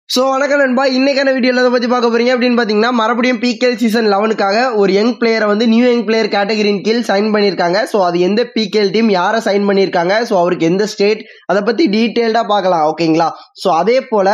So வணக்கம் நண்பா, இன்னைக்கான வீடியோவில் எதை பற்றி பார்க்க போறீங்க அப்படின்னு பார்த்தீங்கன்னா, மறுபடியும் பிகேஎல் சீசன் 11க்காக ஒரு யங் பிளேயரை வந்து நியூ யங் பிளேயர் கேட்டகரியின் கீழ் சைன் பண்ணியிருக்காங்க. ஸோ அது எந்த பிகேஎல் டீம் யாரை சைன் பண்ணியிருக்காங்க, ஸோ அவருக்கு எந்த ஸ்டேட், அதை பற்றி டீட்டெயில்டாக பார்க்கலாம். ஓகேங்களா? ஸோ அதே போல்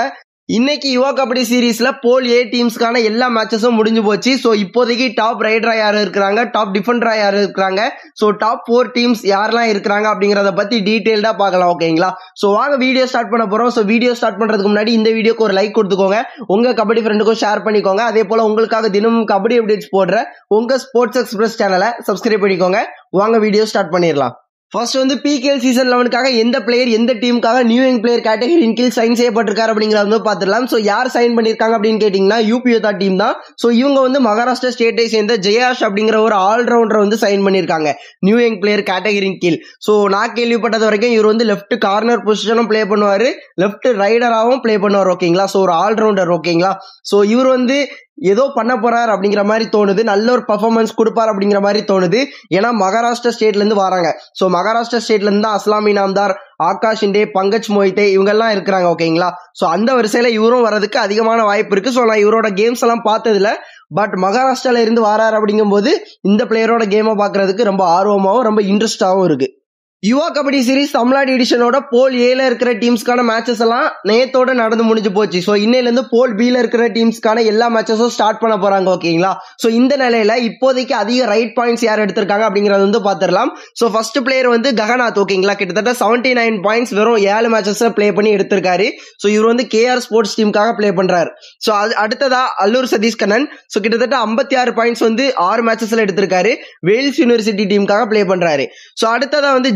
இன்னைக்கு யுவா கபடி சீரீஸ்ல போல் ஏ டீம்ஸ்க்கான எல்லா மேட்சஸும் முடிஞ்சு போச்சு. ஸோ இப்போதைக்கு டாப் ரைடரா யார் இருக்கிறாங்க, டாப் டிஃபெண்டரா யார் இருக்கிறாங்க, ஸோ டாப் 4 டீம்ஸ் யாரெல்லாம் இருக்கிறாங்க அப்படிங்கிறத பத்தி டீடைல்டா பார்க்கலாம். ஓகேங்களா? ஸோ வாங்க வீடியோ ஸ்டார்ட் பண்ண போறோம். ஸோ வீடியோ ஸ்டார்ட் பண்றதுக்கு முன்னாடி இந்த வீடியோக்கு ஒரு லைக் கொடுத்துக்கோங்க, உங்க கபடி ஃப்ரெண்டுக்கும் ஷேர் பண்ணிக்கோங்க. அதே போல உங்களுக்காக தினமும் கபடி அப்டேட்ஸ் போடுற உங்க ஸ்போர்ட்ஸ் எக்ஸ்பிரஸ் சேனலை சப்ஸ்கிரைப் பண்ணிக்கோங்க. வாங்க வீடியோ ஸ்டார்ட் பண்ணிடலாம். ஃபர்ஸ்ட் வந்து பிகேஎல் சீசன் 11க்காக எந்த பிளேயர் எந்த டீமுக்காக நியூ யங் பிளேயர் கேட்டகரியின் கீழ் சைன் செய்யப்பட்டிருக்காரு அப்படிங்கிறத வந்து பார்த்துடலாம். ஸோ யார் சைன் பண்ணியிருக்காங்க அப்படின்னு கேட்டிங்கன்னா, யூபி யோதா டீம் தான். ஸோ இவங்க வந்து மகாராஷ்டிரா ஸ்டேட்டை சேர்ந்த ஜெயாஷ் அப்படிங்கிற ஒரு ஆல்ரவுண்டரை வந்து சைன் பண்ணியிருக்காங்க நியூ யங் பிளேயர் கேட்டகரியின் கீழ். ஸோ நான் கேள்விப்பட்டது வரைக்கும் இவர் வந்து லெஃப்ட் கார்னர் பொசிஷனும் பிளே பண்ணுவார், லெஃப்ட் ரைடராகவும் பிளே பண்ணுவார். ஓகேங்களா? ஸோ ஒரு ஆல்ரவுண்டர். ஓகேங்களா? ஸோ இவர் வந்து ஏதோ பண்ண போறார் அப்படிங்கிற மாதிரி தோணுது, நல்ல ஒரு பர்ஃபார்மன்ஸ் கொடுப்பார் அப்படிங்கிற மாதிரி தோணுது. ஏன்னா மகாராஷ்டிரா ஸ்டேட்ல இருந்து வராங்க. ஸோ மகாராஷ்டிரா ஸ்டேட்ல இருந்து தான் அஸ்லாம் இனாம்தார், ஆகாஷ் இண்டே, பங்கஜ் மொய்தே இவங்கெல்லாம் இருக்கிறாங்க. ஓகேங்களா? ஸோ அந்த வரிசையில இவரும் வரதுக்கு அதிகமான வாய்ப்பு இருக்கு. ஸோ நான் இவரோட கேம்ஸ் எல்லாம் பார்த்ததுல, பட் மகாராஷ்டிரால இருந்து வராரு அப்படிங்கும்போது இந்த பிளேயரோட கேமை பார்க்கறதுக்கு ரொம்ப ஆர்வமாகவும் ரொம்ப இன்ட்ரெஸ்டாகவும் இருக்கு. யுவா கபடி சீரிஸ் தமிழ்நாடு எடிஷனோட போல் ஏல இருக்கிற டீம்ஸ்க்கான மேட்சஸ் எல்லாம் நேத்தோட நடந்து முடிஞ்சு போச்சு. ஸோ இன்னையிலேருந்து போல் பில இருக்கிற டீம்ஸ்க்கான எல்லா மேட்சஸும் ஸ்டார்ட் பண்ண போறாங்க. ஓகேங்களா? ஸோ இந்த நிலையில இப்போதைக்கு அதிக ரைட் பாயிண்ட்ஸ் யார் எடுத்திருக்காங்க அப்படிங்கறது வந்து பார்த்துடலாம். ஸோ ஃபர்ஸ்ட் பிளேயர் வந்து ககநாத். ஓகேங்களா? கிட்டத்தட்ட 79 பாயிண்ட்ஸ் வெறும் 7 மேட்சஸ் பிளே பண்ணி எடுத்திருக்காரு. ஸோ இவர் வந்து கேஆர் ஸ்போர்ட்ஸ் டீமுக்காக பிளே பண்றாரு. ஸோ அடுத்ததா அல்லூர் சதீஷ் கண்ணன். ஸோ கிட்டத்தட்ட 56 பாயிண்ட்ஸ் வந்து 6 மேட்சஸ்ல எடுத்திருக்காரு, வேல்ஸ் யூனிவர்சிட்டி டீமுக்காக பிளே பண்றாரு. ஸோ அடுத்ததா வந்து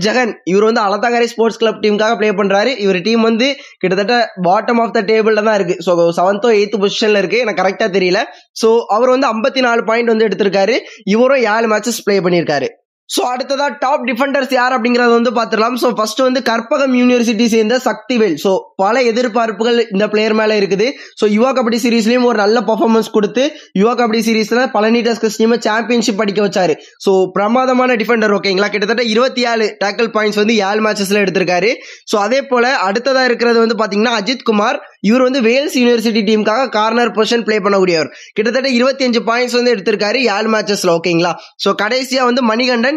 இவர் வந்து அலத்தாங்கரை ஸ்போர்ட்ஸ் கிளப் டீமுக்காக பிளே பண்றாரு. இவர் டீம் வந்து கிட்டத்தட்ட பாட்டம் ஆஃப் த டேபிள்ல தான் இருக்கு. ஸோ 7th or 8th பொசிஷன்ல இருக்கு, எனக்கு கரெக்டா தெரியல. ஸோ அவர் வந்து 54 பாயிண்ட் வந்து எடுத்திருக்காரு. இவரும் 7 மேட்சஸ் பிளே பண்ணியிருக்காரு. ஸோ அடுத்ததா டாப் டிஃபெண்டர்ஸ் யார் அப்படிங்கறத வந்து பார்த்துடலாம். ஸோ ஃபர்ஸ்ட் வந்து கற்பகம் யூனிவர்சிட்டி சேர்ந்த சக்திவேல். ஸோ பல எதிர்பார்ப்புகள் இந்த பிளேயர் மேல இருக்குது. ஸோ யுவா கபடி சீரீஸ்லயும் ஒரு நல்ல பர்ஃபார்மன்ஸ் கொடுத்து யுவா கபடி சீரீஸ்ல பழனி டஸ்கஸ் டீமை சாம்பியன்ஷிப் அடிக்க வச்சாரு. ஸோ பிரமாதமான டிஃபெண்டர். ஓகேங்களா? கிட்டத்தட்ட 27 டேக்கிள் பாயிண்ட்ஸ் வந்து 7 மேட்சஸ்ல எடுத்திருக்காரு. ஸோ அதே போல அடுத்ததா இருக்கிறது வந்து பாத்தீங்கன்னா அஜித் குமார். இவர் வந்து வேல்ஸ் யூனிவர்சிட்டி டீமுக்காக கார்னர் பொசிஷன் பிளே பண்ணக்கூடியவர். கிட்டத்தட்ட 25 பாயிண்ட்ஸ் வந்து எடுத்திருக்காரு 7 மேட்சஸ்ல. ஓகேங்களா? ஸோ கடைசியா வந்து மணிகண்டன்.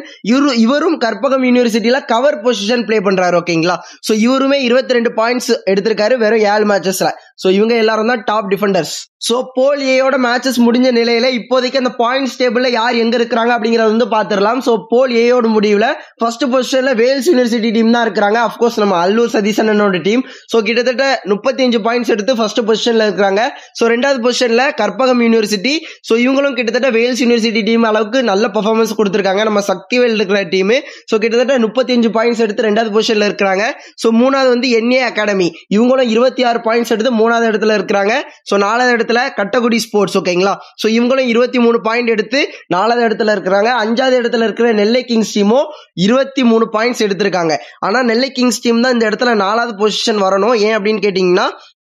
இவரும் கற்பகம் யூனிவர்சிட்டியில கவர் பொசிஷன் பிளே பண்றாரு. ஓகேங்களா? சோ இவருமே 22 பாயிண்ட்ஸ் எடுத்திருக்காரு வெறும் 7 மேட்சஸ்ல. சோ இவங்க எல்லாரும் தான் டாப் டிஃபெண்டர்ஸ். சோ போல் ஏயோட மேட்சஸ் முடிஞ்ச நிலையில இப்போதைக்கு அந்த பாயிண்ட்ஸ் டேபிள்ல யார் எங்க இருக்கிறாங்க அப்படிங்கறத வந்து பாத்துடலாம். சோ போல் ஏயோட முடிவுல ஃபர்ஸ்ட் பொசிஷன்ல வேல்ஸ் யூனிவர்சிட்டி டீம் தான் இருக்கிறாங்க. அப்கோர்ஸ் நம்ம அல்லூர் சதீசனோட டீம். சோ கிட்டத்தட்ட 35 பாயிண்ட்ஸ் எடுத்து ஃபர்ஸ்ட் பொசிஷன்ல இருக்கிறாங்க. சோ ரெண்டாவது பொசிஷன்ல கற்பகம் யூனிவர்சிட்டி. சோ இவங்களும் கிட்டத்தட்ட வேல்ஸ் யூனிவர்சிட்டி டீம் அளவுக்கு நல்ல பெர்ஃபார்மன்ஸ் கொடுத்திருக்காங்க. நம்ம சக்திவேல் இருக்கிற டீம். சோ கிட்டத்தட்ட 35 பாயிண்ட்ஸ் எடுத்து ரெண்டாவது பொசிஷன்ல இருக்கிறாங்க. சோ மூணாவது வந்து என்ஏ அகாடமி. இவங்களும் 26 பாயிண்ட்ஸ் எடுத்து மூணாவது இடத்துல இருக்கிறாங்க. சோ நாலாவது இடத்துல கட்டகுடி ஸ்போர்ட்ஸ். ஓகேங்களா? சோ இவங்களும் 23 பாயிண்ட் எடுத்து நாலாவது இடத்துல இருக்கிறாங்க. அஞ்சாவது இடத்துல இருக்கிற நெல்லை கிங்ஸ் டீமும் 23 பாயிண்ட்ஸ் எடுத்திருக்காங்க. ஆனா நெல்லை கிங்ஸ் டீம் தான் இந்த இடத்துல நாலாவது பொசிஷன் வரணும். ஏன் அப்படின்னு கேட்டீங்கன்னா,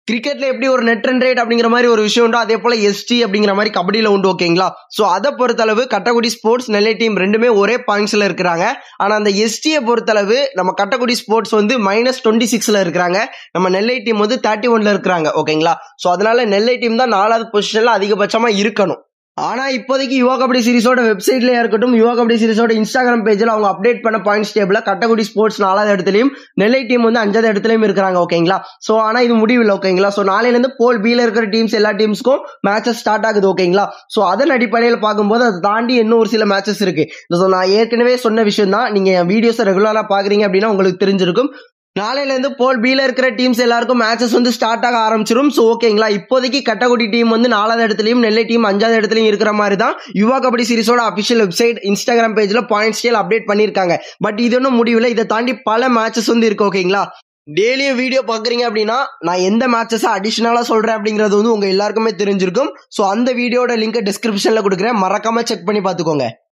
கிரிக்கெட்ல எப்படி ஒரு நெட் ரன் ரேட் அப்படிங்கிற மாதிரி ஒரு விஷயம் உண்டு, அதே போல எஸ்டி அப்படிங்கிற மாதிரி கபடியில உண்டு. ஓகேங்களா? சோ அதை பொறுத்தளவு கட்டகுடி ஸ்போர்ட்ஸ் நெல்லை டீம் ரெண்டுமே ஒரே பாயிண்ட்ஸ்ல இருக்கிறாங்க. ஆனா அந்த எஸ்டியை பொறுத்தளவு நம்ம கட்டகுடி ஸ்போர்ட்ஸ் வந்து -26ல இருக்கிறாங்க, நம்ம நெல்லை டீம் வந்து 31ல இருக்கிறாங்க. ஓகேங்களா? சோ அதனால நெல்லை டீம் தான் நாலாவது பொசிஷன்ல அதிகபட்சமா இருக்கணும். ஆனா இப்போதைக்கு யுவா கபடி சீரிஸோட வெப்சைட்லயா இருக்கட்டும், யுவா கபடி சீரிஸோட இன்ஸ்டாகிராம் பேஜ்ல அவங்க அப்டேட் பண்ண பாயிண்ட்ஸ் டேபிள்ல கட்டகுடி ஸ்போர்ட்ஸ் 4வது இடத்துலயும் நெல்லை டீம் வந்து 5வது இடத்துலயும் இருக்காங்க. ஓகேங்களா? சோ ஆனா இது முடிவில். ஓகேங்களா? சோ நாளையில இருந்து போல் பில இருக்கிற டீம்ஸ் எல்லா டீம்ஸ்க்கும் மேட்சஸ் ஸ்டார்ட் ஆகுது. ஓகேங்களா? சோ அதன் அடிப்படையில் பார்க்கும்போது அதை தாண்டி இன்னும் ஒரு சில மேட்சஸ் இருக்கு. நான் ஏற்கனவே சொன்ன விஷயம் தான், நீங்க வீடியோஸ் ரெகுலரா பாக்குறீங்க அப்படின்னா உங்களுக்கு தெரிஞ்சிருக்கும். நாளையில இருந்து போல் பில இருக்கிற டீம்ஸ் எல்லாருக்கும் மேட்சஸ் வந்து ஸ்டார்ட் ஆக ஆரம்பிச்சிடும். சோ ஓகேங்களா? இப்போதைக்கு கட்டகுடி டீம் வந்து 4வது இடத்துலயும் நெல்லை டீம் 5வது இடத்துலயும் இருக்கிற மாதிரி தான் யுவா கபடி சீரிஸோட அபிஷியல் வெப்சைட் இன்ஸ்டாகிராம் பேஜ்ல பாயிண்ட்ஸ் டேபிள் அப்டேட் பண்ணிருக்காங்க. பட் இது ஒன்றும் முடிவில், இதை தாண்டி பல மேட்சஸ் வந்து இருக்கு. ஓகேங்களா? டெய்லியும் வீடியோ பாக்குறீங்க அப்படின்னா நான் எந்த மேட்சஸ் அடிஷனலா சொல்றேன் அப்படிங்கிறது வந்து உங்க எல்லாருக்குமே தெரிஞ்சிருக்கும். சோ அந்த வீடியோட லிங்க் டிஸ்கிரிப்ஷன்ல கொடுக்குறேன், மறக்காம செக் பண்ணி பாத்துக்கோங்க.